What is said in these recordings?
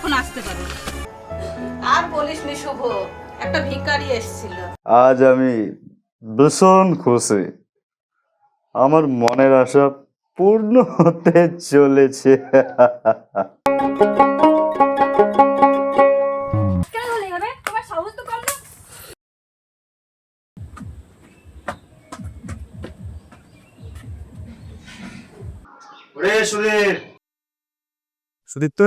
তখন আসতে পারো। আর বলিস নি শুভ, একটা ভিখারি এসেছিল। আজ আমি ভীষণ খুশি, আমার মনের আশা পূর্ণ হতে চলেছে। কেন হলে হবে? তোমার সাহস তো কম না। ওরে সুধীর, সুদীপ্ত,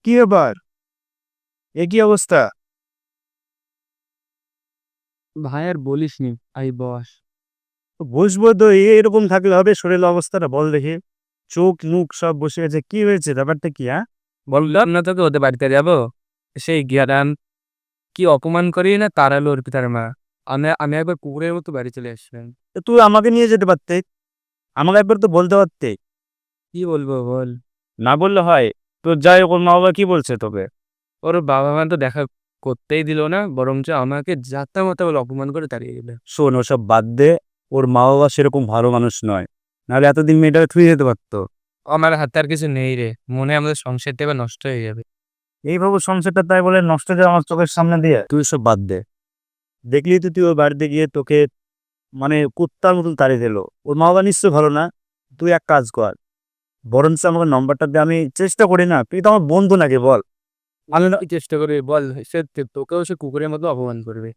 কি ব্যাপার? এ কি অবস্থা? ভাই আর বলিস নি, আই বস। বসবো তো, এরকম থাকলে হবে? শরীরের অবস্থাটা বল দেখি। চোখ মুখ সব বসে গেছে, কি হয়েছে? ব্যাপারটা কি? হ্যাঁ, বললাম না তোকে ওদের বাড়িতে যাবো, সেই গিয়ারান কি অপমান করি না তাড়ালো অর্পিতার মা। আমি আমি একবার কুকুরের মতো বাড়ি চলে আসলাম। তো তুই আমাকে নিয়ে যেতে পারতে, আমাকে একবার তো বলতে পারতে। কি বলবো বল? না বললে হয়? তো যাই হোক, ওর মা বাবা কি বলছে তোকে? ওর বাবা মা তো দেখা করতেই দিল না, বরঞ্চ আমাকে যাতা মতো বলে অপমান করে তাড়িয়ে দিল। শোন, ওসব বাদ দে। ওর মা বাবা সেরকম ভালো মানুষ নয়, নাহলে এতদিন মেয়েটাকে থুয়ে যেতে পারতো। আমার হাতে আর কিছু নেই রে, মনে হয় আমাদের সংসারটা এবার নষ্ট হয়ে যাবে। এইভাবে সংসারটা তাই বলে নষ্ট হয়ে যায় আমার চোখের সামনে দিয়ে? তুই সব বাদ দে। দেখলি তো তুই ওর বাড়িতে গিয়ে তোকে মানে কুত্তার মতন তাড়িয়ে দিল। ওর মা বাবা নিশ্চয়ই ভালো না। তুই এক কাজ কর, বরঞ্চ আমাকে নম্বরটা দিয়ে, আমি চেষ্টা করি না? তুই তো আমার বন্ধু নাকি বল? আমি না, কি চেষ্টা করবি বল? সে তোকেও সে কুকুরের মতো অপমান করবে।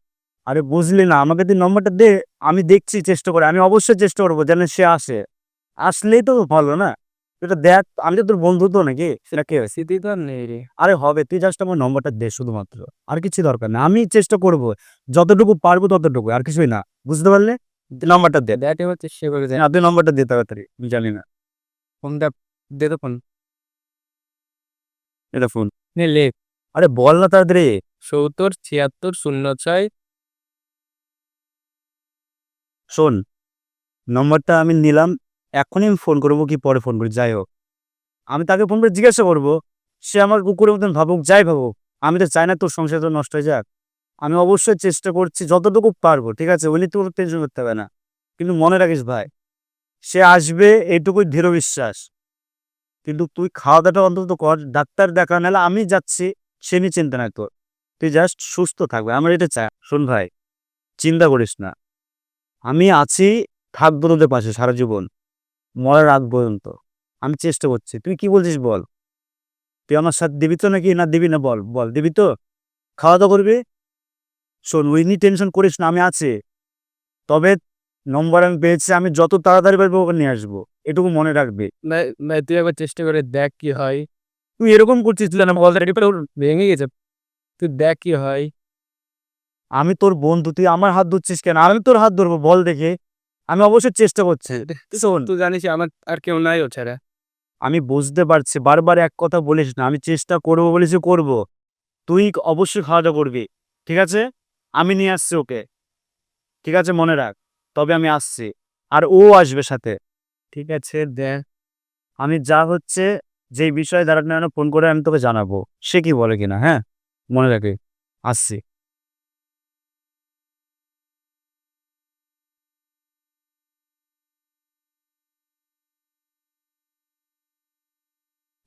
আরে বুঝলি না, আমাকে তুই নম্বরটা দে। আমি দেখছি, চেষ্টা করে, আমি অবশ্যই চেষ্টা করবো যেন সে আসে। আসলেই তো ভালো না? এটা দেখ, আমি তো তোর বন্ধু তো নাকি, সেটা কে হয়েছে? স্মৃতি তো আর নেই রে। আরে হবে, তুই জাস্ট আমার নম্বরটা দে শুধুমাত্র। আর কিছু দরকার না, আমি চেষ্টা করব যতটুকু পারবো ততটুকু, আর কিছুই না। বুঝতে পারলে? তুই নম্বরটা দে। দেখ এবার চেষ্টা করে দেখ। না, তুই নম্বরটা দে তাড়াতাড়ি, আমি জানি না। ফোনটা দে তো ফোন। এটা ফোন। নে লে। আরে বল না তাড়াতাড়ি। ৭০ ৭৬ ০৬। শোন, নম্বরটা আমি নিলাম। এখনই আমি ফোন করবো কি পরে ফোন করি যাই হোক, আমি তাকে ফোন করে জিজ্ঞাসা করবো। সে আমার কুকুরের মতন ভাবুক, যাই ভাবুক, আমি তো চাই না তোর সংসারটা নষ্ট হয়ে যাক। আমি অবশ্যই চেষ্টা করছি যতটুকু পারবো, ঠিক আছে? ওই নিয়ে তোর টেনশন করতে হবে না। কিন্তু মনে রাখিস ভাই, সে আসবে এইটুকুই দৃঢ় বিশ্বাস। কিন্তু তুই খাওয়া দাওয়াটা অন্তত কর, ডাক্তার দেখা, নাহলে আমি যাচ্ছি। সে নিয়ে চিন্তা নাই তোর। তুই জাস্ট সুস্থ থাকবে, আমার এটা চাই। শোন ভাই, চিন্তা করিস না, আমি আছি, থাকবো তোদের পাশে সারা জীবন, মরার আগ পর্যন্ত। আমি চেষ্টা করছি। তুই কি বলছিস বল? তুই আমার সাথে দিবি তো নাকি না দিবি না? বল বল, দিবি তো? খাওয়া দাওয়া করবি? শোন, ওই নিয়ে টেনশন করিস না, আমি আছি। তবে নম্বর আমি পেয়েছি, আমি যত তাড়াতাড়ি পারবো ওকে নিয়ে আসবো, এটুকু মনে রাখবি। ভাই তুই একবার চেষ্টা করে দেখ কি হয়। তুই এরকম করছিস না, অলরেডি। ভেঙে গেছে, তুই দেখ কি হয়। আমি তোর বন্ধু, তুই আমার হাত ধরছিস কেন? আমি তোর হাত ধরবো, বল দেখে। আমি অবশ্যই চেষ্টা করছি। শোন, তুই জানিস আমার আর কেউ নাই ও ছাড়া। আমি বুঝতে পারছি, বারবার এক কথা বলিস না। আমি চেষ্টা করবো বলেছি, করব। তুই অবশ্যই খাওয়া দাওয়া করবি, ঠিক আছে? আমি নিয়ে আসছি ওকে, ঠিক আছে? মনে রাখ। তবে আমি আসছি, আর ও আসবে সাথে। ঠিক আছে, দেখ, আমি যা হচ্ছে, যেই বিষয়ে দাঁড়ানো না ফোন করে আমি তোকে জানাবো, সে কি বলে কিনা। হ্যাঁ, মনে রাখি, আসছি।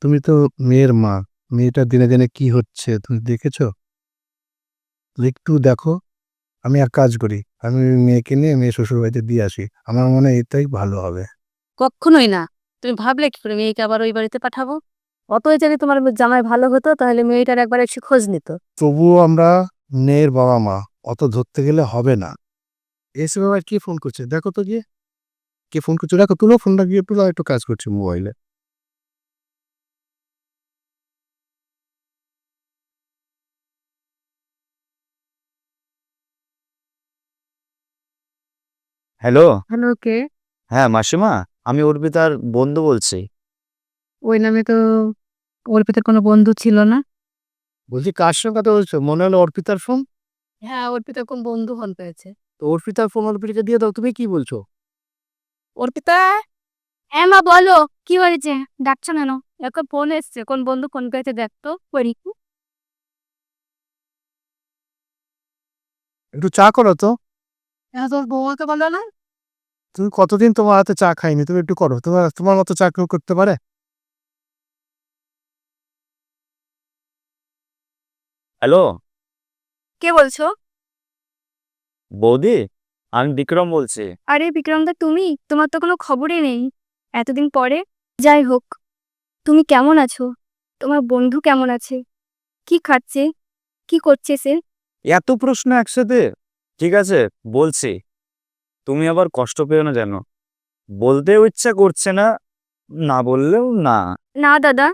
তুমি তো মেয়ের মা, মেয়েটা দিনে দিনে কি হচ্ছে তুমি দেখেছো? একটু দেখো। আমি এক কাজ করি, আমি ওই মেয়েকে নিয়ে মেয়ে শ্বশুর বাড়িতে দিয়ে আসি, আমার মনে হয় এটাই ভালো হবে। কখনোই না। তুমি ভাবলে কি করে মেয়েকে আবার ওই বাড়িতে পাঠাবো? অতই যদি তোমার জামাই ভালো হতো তাহলে মেয়েটার একবার এসে খোঁজ নিত। তবুও আমরা মেয়ের বাবা মা, অত ধরতে গেলে হবে না। এসে বাবা কে ফোন করছে দেখো তো গিয়ে, কে ফোন করছে দেখো, তুলো ফোনটা গিয়ে, তুলো, একটু কাজ করছে মোবাইলে। হ্যালো। হ্যালো, কে? হ্যাঁ মাসিমা, আমি অর্পিতার বন্ধু বলছি। ওই নামে তো অর্পিতার কোনো বন্ধু ছিল না। বলছি কার সঙ্গে কথা বলছো? মনে হলো অর্পিতার ফোন। হ্যাঁ, অর্পিতার কোন বন্ধু ফোন পেয়েছে। তো অর্পিতার ফোন অর্পিতাকে দিয়ে দাও, তুমি কি বলছো? অর্পিতা। হ্যাঁ মা, বলো। কি হয়েছে? ডাকছো কেন? এখন ফোন এসছে, কোন বন্ধু ফোন পেয়েছে দেখতো করি। একটু চা করো তো। হ্যাঁ, তোর বৌমাকে বলো না। তুমি কতদিন তোমার হাতে চা খাইনি, তুমি একটু করো, তোমার তোমার মতো চা কেউ করতে পারে? হ্যালো কে বলছো? বৌদি, আমি বিক্রম বলছি। আরে বিক্রমদা, তুমি? তোমার তো কোনো খবরই নেই এতদিন পরে। যাই হোক, তুমি কেমন আছো? তোমার বন্ধু কেমন আছে? কি খাচ্ছে? কি করছে সে? এত প্রশ্ন একসাথে? ঠিক আছে, বলছি। তুমি আবার কষ্ট পেও না যেন। বলতেও ইচ্ছা করছে না, না বললেও না। না দাদা,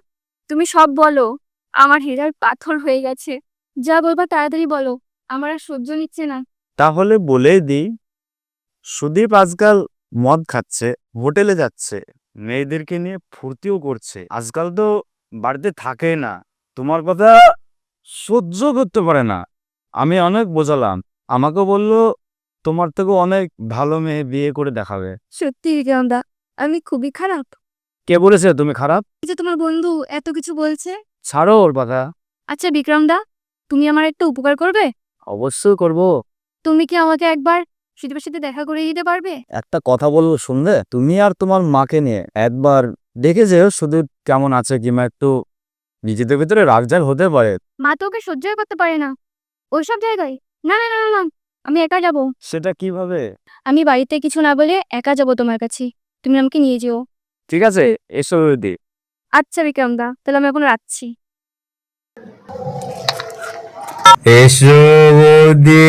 তুমি সব বলো। আমার হৃদয় পাথর হয়ে গেছে। যা বলবা তাড়াতাড়ি বলো, আমার আর সহ্য নিচ্ছে না। তাহলে বলেই দিই, সুদীপ আজকাল মদ খাচ্ছে, হোটেলে যাচ্ছে, মেয়েদেরকে নিয়ে ফুর্তিও করছে। আজকাল তো বাড়িতে থাকে না, তোমার কথা সহ্য করতে পারে না। আমি অনেক বোঝালাম, আমাকে বললো তোমার থেকে অনেক ভালো মেয়ে বিয়ে করে দেখাবে। সত্যি বিক্রমদা, আমি খুবই খারাপ। কে বলেছে তুমি খারাপ? এই যে তোমার বন্ধু এত কিছু বলছে। ছাড়ো ওর কথা। আচ্ছা বিক্রমদা, তুমি আমার একটা উপকার করবে? অবশ্যই করব। তুমি কি আমাকে একবার সুদীপের সাথে দেখা করে দিতে পারবে? একটা কথা বলবো, শুনবে? তুমি আর তোমার মাকে নিয়ে একবার দেখে যেও সুদীপ কেমন আছে, কিংবা একটু নিজেদের ভিতরে রাগজাগ হতে পারে। মা তো ওকে সহ্যই করতে পারে না ওইসব জায়গায়। না না না না না, আমি একা যাব। সেটা কিভাবে? আমি বাড়িতে কিছু না বলে একা যাব তোমার কাছে। তুমি আমাকে নিয়ে যেও। ঠিক আছে, এসো দি। আচ্ছা বিক্রমদা, তাহলে আমি এখন রাখছি। এসো বৌদি।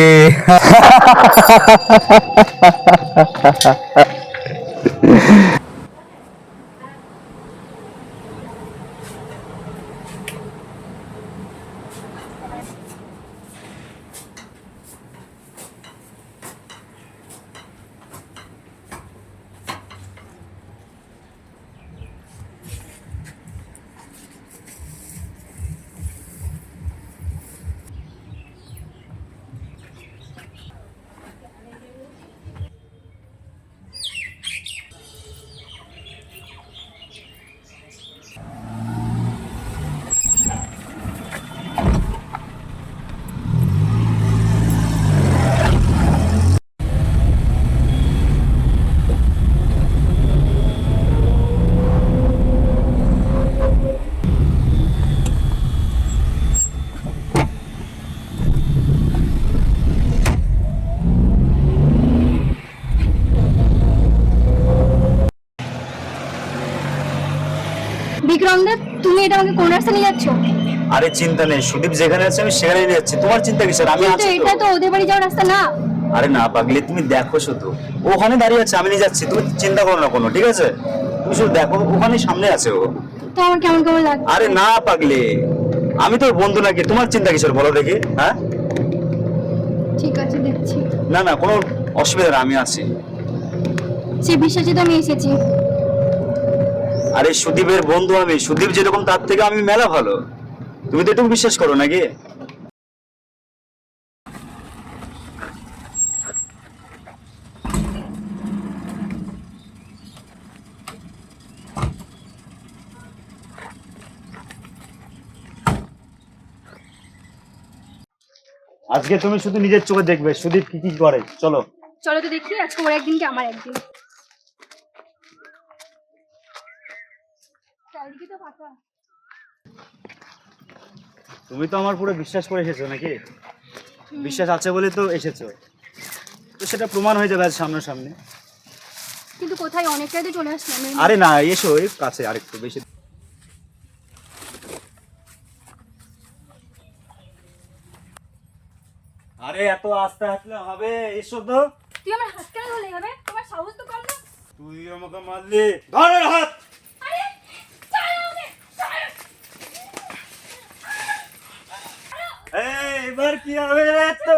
বিক্রমদা, তুমি এটা আমাকে কোন রাস্তা নিয়ে যাচ্ছ? আরে চিন্তা নেই, সুদীপ যেখানে আছে আমি সেখানে নিয়ে যাচ্ছি, তোমার চিন্তা কিসের? আমি কিন্তু আছি এটা তো। তো ওদের বাড়ি যাওয়ার রাস্তা না। আরে না পাগলি, তুমি দেখো শুধু, ওখানে দাঁড়িয়ে আছে, আমি নিয়ে যাচ্ছি, তুমি চিন্তা করো না কোনো, ঠিক আছে? তুমি শুধু দেখো, ওখানে সামনে আছে ও। তো আমার কেমন কেমন লাগছে। আরে না পাগলি, আমি তোর বন্ধু নাকি, তোমার চিন্তা কিসের বলো দেখি? হ্যাঁ, ঠিক আছে, দেখছি। না না, কোনো অসুবিধা না, আমি আছি। সে বিশ্বাসে তো আমি এসেছি। আরে সুদীপের বন্ধু আমি, সুদীপ যেরকম তার থেকে আমি মেলা ভালো, তুমি তো এটুকু বিশ্বাস করো নাকি? আজকে তুমি শুধু নিজের চোখে দেখবে সুদীপ কি কি করে, চলো। চলো তো দেখি, আজকে ওর একদিন কি আমার একদিন। চারিদিকে তো ফাঁকা। তুমি তো আমার পুরো বিশ্বাস করে এসেছো নাকি? বিশ্বাস আছে বলে তো এসেছো, তো সেটা প্রমাণ হয়ে যাবে আজ সামনাসামনি। কিন্তু কোথায়, অনেকটাই তো চলে আসলাম। আরে না, এসো এই কাছে আরেকটু বেশি। আরে এত আস্তে হাঁটলে হবে, এসো তো। তুই আমার হাত কেন ধরলে হবে? তোমার সাহস তো কম না। তুই আমাকে মারলি, ধর এর হাত। আরে ছাড়ো আমাকে, ছাড়ো। এই, এবার কি হবে রে তো?